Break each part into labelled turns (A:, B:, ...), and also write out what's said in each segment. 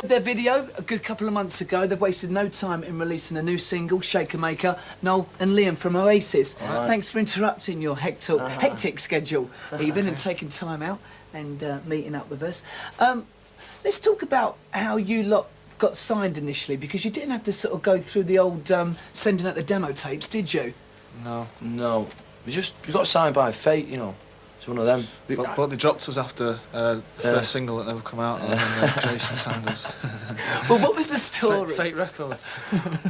A: Their video a good couple of months ago. They've wasted no time in releasing a new single, Shaker Maker. Noel and Liam from Oasis.
B: Right.
A: Thanks for interrupting your hectic schedule, even, and taking time out and meeting up with us. Let's talk about how you lot got signed initially, because you didn't have to sort of go through the old sending out the demo tapes, did you?
B: No. We got signed by fate, you know. It's one of them.
C: But they dropped us after the first single that never come out, and then Jason signed us.
A: Well, what was the story?
C: Fate Records.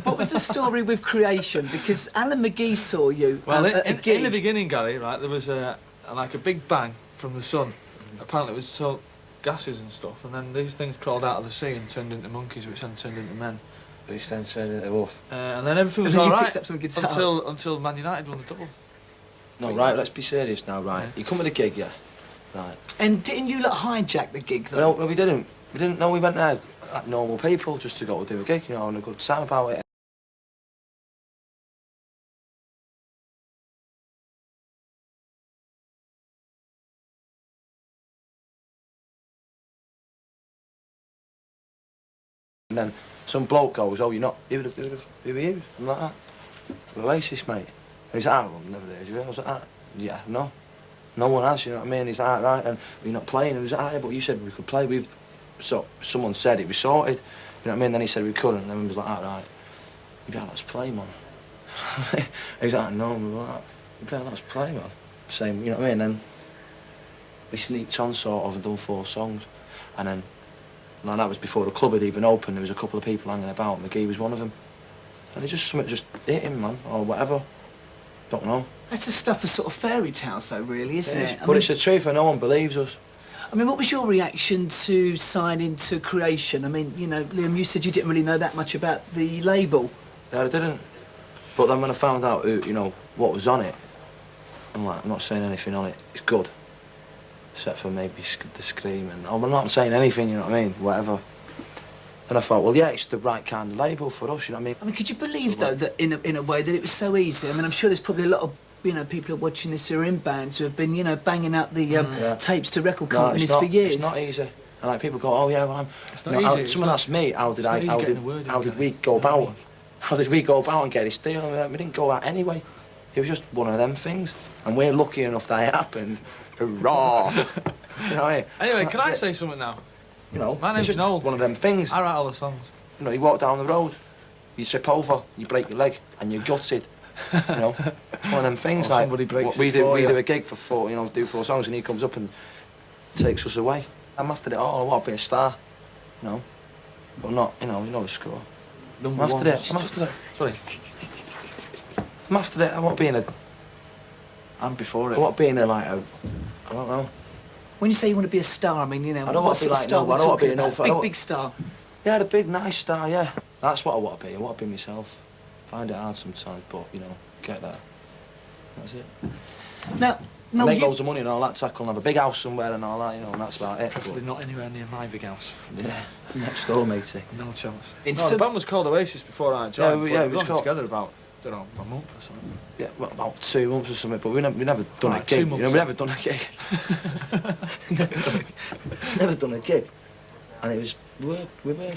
A: What was the story with Creation? Because Alan McGee saw you.
C: Well,
A: in
C: in the beginning, Gary, right, there was like a big bang from the sun. Apparently, it was so gases and stuff, and then these things crawled out of the sea and turned into monkeys, which then turned into men.
B: Which then turned into wolf.
C: And then everything was all right until Man United won the double.
B: No, right, let's be serious now, right? Yeah. You come with a gig, yeah? Right.
A: And didn't you hijack the gig, though?
B: No, we didn't. We didn't know we went there like normal people just to go do a gig, you know, and a good time about it. And then some bloke goes, oh, you're not, who are you? I'm like that. Oasis, mate. And he's like, oh, I've never heard of you. I was like, ah, yeah, no. No one has, you know what I mean? He's like, right, and we're not playing. And he was like, ah, but you said we could play. So someone said it was sorted. You know what I mean? Then he said we couldn't. And then he was like, ah, right. You better let us play, man. He's like, no. And we were like, you better let us play, man. Same, you know what I mean? And then we sneaked on sort of and done 4 songs. And then, like, that was before the club had even opened. There was a couple of people hanging about. McGee was one of them. And it something just hit him, man, or whatever. Don't know.
A: That's the stuff of sort of fairy tales, though, really, isn't it?
B: But it's the truth, and no one believes us.
A: I mean, what was your reaction to signing to Creation? I mean, you know, Liam, you said you didn't really know that much about the label.
B: Yeah, I didn't. But then when I found out, you know, what was on it, I'm like, I'm not saying anything on it. It's good. Except for maybe the scream and... I'm not saying anything, you know what I mean? Whatever. And I thought, well, yeah, it's the right kind of label for us, you know what I mean?
A: I mean, could you believe, though, that in a way that it was so easy? I mean, I'm sure there's probably a lot of, you know, people watching this who are in bands who have been, you know, banging out the tapes to record companies for years.
B: It's not easy. And like people go, oh yeah, well,
C: it's not easy.
B: Someone asked me, how did we go about? How did we go about and get this deal? I mean, we didn't go out anyway. It was just one of them things, and we're lucky enough that it happened. Hurrah! You know what I mean?
C: Anyway, can I say something now?
B: You know,
C: my name's Noel.
B: One of them things.
C: I write all the songs.
B: You know, you walk down the road, you trip over, you break your leg, and you're gutted. You know, it's one of them things. Like
C: somebody breaks
B: we do a gig for 4, you know, do 4 songs, and he comes up and takes us away. I'm after it all. I want to be a star, you know, but not, you know the score. I'm after it. Sorry. I'm after it. I want to be in a.
C: I'm before it.
B: I want to be in a I don't know.
A: When you say you want to be a star, I mean, you know,
B: I don't want to be like
A: star
B: I don't want to be an
A: big star.
B: Yeah, the big nice star. Yeah, that's what I want to be. I want to be myself. Find it hard sometimes, but you know, get there. That's it.
A: Now,
B: I make loads of money and all that. So I can have a big house somewhere and all that, you know, and that's about it.
C: Preferably not anywhere near my big house.
B: Yeah, next door, matey.
C: No chance.
B: No,
C: the band was called Oasis before I joined.
B: Yeah,
C: we was together about, I don't know, a month or something.
B: Yeah, well, about 2 months or something, but we never done a gig. You know, we never done a gig. never done a gig. And it was, we were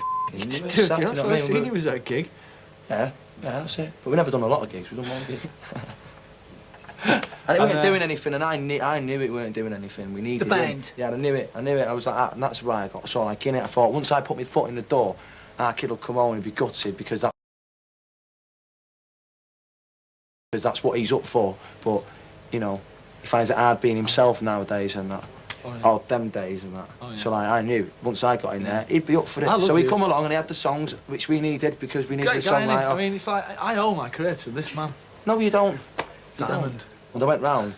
C: sad, that's what I seen you was at a gig.
B: Yeah, that's it. But we never done a lot of gigs, we done 1 gig. And it weren't doing anything, and I knew it weren't doing anything. We needed
A: the band.
B: Yeah, I knew it. I was like that, and that's why I got so like in it. I thought once I put my foot in the door, our kid will come home and be gutted because that's what he's up for. But you know, he finds it hard being himself nowadays and that. Oh, them days and that. Oh, yeah. So like, I knew once I got in there, he'd be up for it. So he come along and he had the songs which we needed because we needed the song like.
C: I mean, it's like I owe my career to this man.
B: No, you don't.
C: Diamond.
B: Well, I went round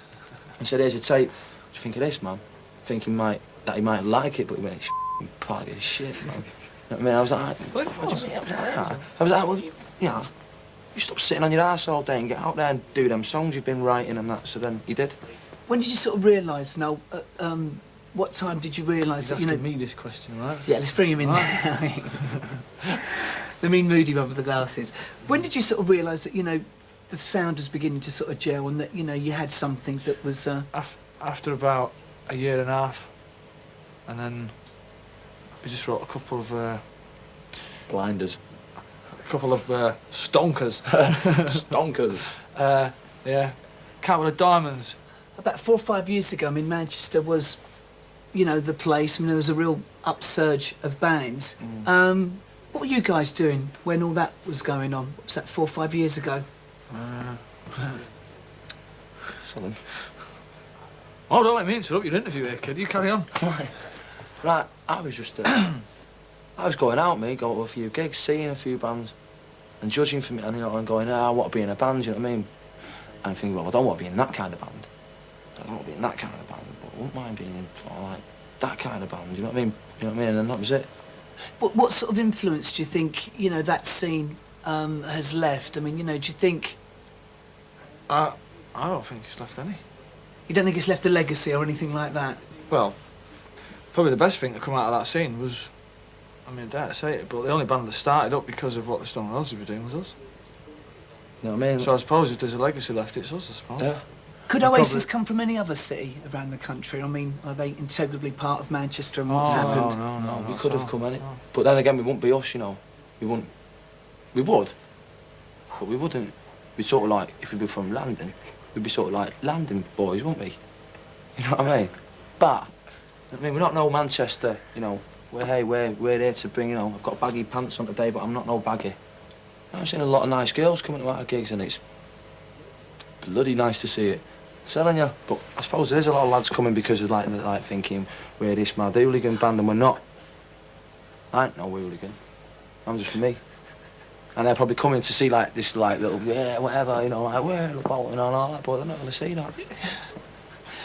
B: and said, "Here's your tape. What do you think of this, man?" Thinking that he might like it, but he went, "It's part of shit, man." You know what I mean? I was like, well, you know, you stop sitting on your ass all day and get out there and do them songs you've been writing and that. So then he did.
A: When did you sort of realise, Noel, what time did you realise that,
C: you know... me this question, right?
A: Yeah, let's bring him in now. The mean moody one with the glasses. When did you sort of realise that, you know, the sound was beginning to sort of gel and that, you know, you had something that was...
C: After about a year and a half, and then we just wrote a couple of
B: Blinders.
C: A couple of stonkers.
B: Stonkers.
C: Yeah. Couple of diamonds.
A: About 4 or 5 years ago, I mean, Manchester was, you know, the place. I mean, there was a real upsurge of bands. What were you guys doing when all that was going on? What was that, 4 or 5 years ago?
B: Something.
C: Oh, don't let me interrupt your interview here, kid. You carry on.
B: Right, I was just... I was going out, mate, going to a few gigs, seeing a few bands, and judging for me, and, you know, and going, I want to be in a band, you know what I mean? And I'm thinking, well, I don't want to be in that kind of band. I don't want to be in that kind of band, but I wouldn't mind being in, like, that kind of band, you know what I mean? You know what I mean? And that was it.
A: What sort of influence do you think, you know, that scene has left? I mean, you know, do you think...
C: I don't think it's left any.
A: You don't think it's left a legacy or anything like that?
C: Well, probably the best thing to come out of that scene was, I mean, I dare to say it, but the only band that started up because of what the Stone Roses were doing was us.
B: You know what I mean?
C: So I suppose if there's a legacy left, it's us, I suppose.
B: Yeah.
A: Could Oasis come from any other city around the country? I mean, are they integrally part of Manchester and what's happened?
C: No,
B: we could have come in it. But then again, we wouldn't be us, you know. We wouldn't. We would, but we wouldn't. We'd sort of like, if we'd be from London, we'd be sort of like London boys, wouldn't we? You know what I mean? But, I mean, we're not no Manchester, you know. We're here to bring, you know, I've got baggy pants on today, but I'm not no baggy. I've seen a lot of nice girls coming to our gigs, and it's bloody nice to see it. Selling you, but I suppose there is a lot of lads coming because of like thinking we're this mad hooligan band, and we're not. I ain't no hooligan. I'm just me. And they're probably coming to see like this like little whatever, you know, like we're about and all that, but they're not going to see that.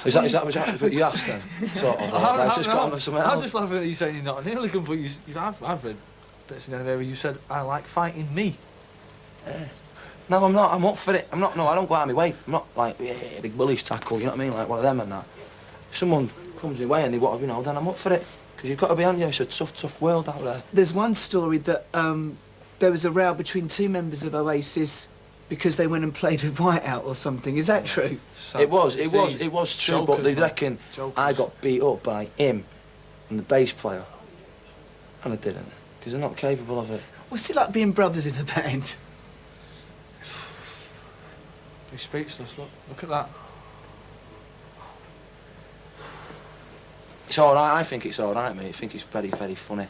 B: Is that what you asked then? Sort of. Let's just got on with something else.
C: I'm just laughing at you saying you're not an hooligan, but I've read bits in there where you said I like fighting me.
B: No, I'm not. I'm up for it. I'm not. No, I don't go out of my way. I'm not like big bullies tackle. You know what I mean? Like one of them and that. If someone comes my way and they want, you know, then I'm up for it. Because you've got to be on you. It's a tough, tough world out there.
A: There's one story that there was a row between 2 members of Oasis because they went and played with Whiteout or something. Is that true?
B: It was true. But they reckon I got beat up by him and the bass player, and I didn't, because they're not capable of it.
A: What's it like being brothers in a band?
C: He's speechless. Look at that.
B: It's all right. I think it's all right, mate. I think it's very, very funny.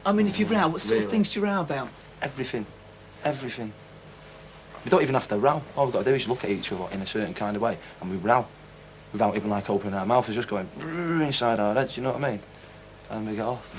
A: I mean, if you row, what sort of things do you row about?
B: Everything. Everything. We don't even have to row. All we've got to do is look at each other in a certain kind of way, and we row. Without even like opening our mouth, it's just going inside our heads, you know what I mean? And we get off.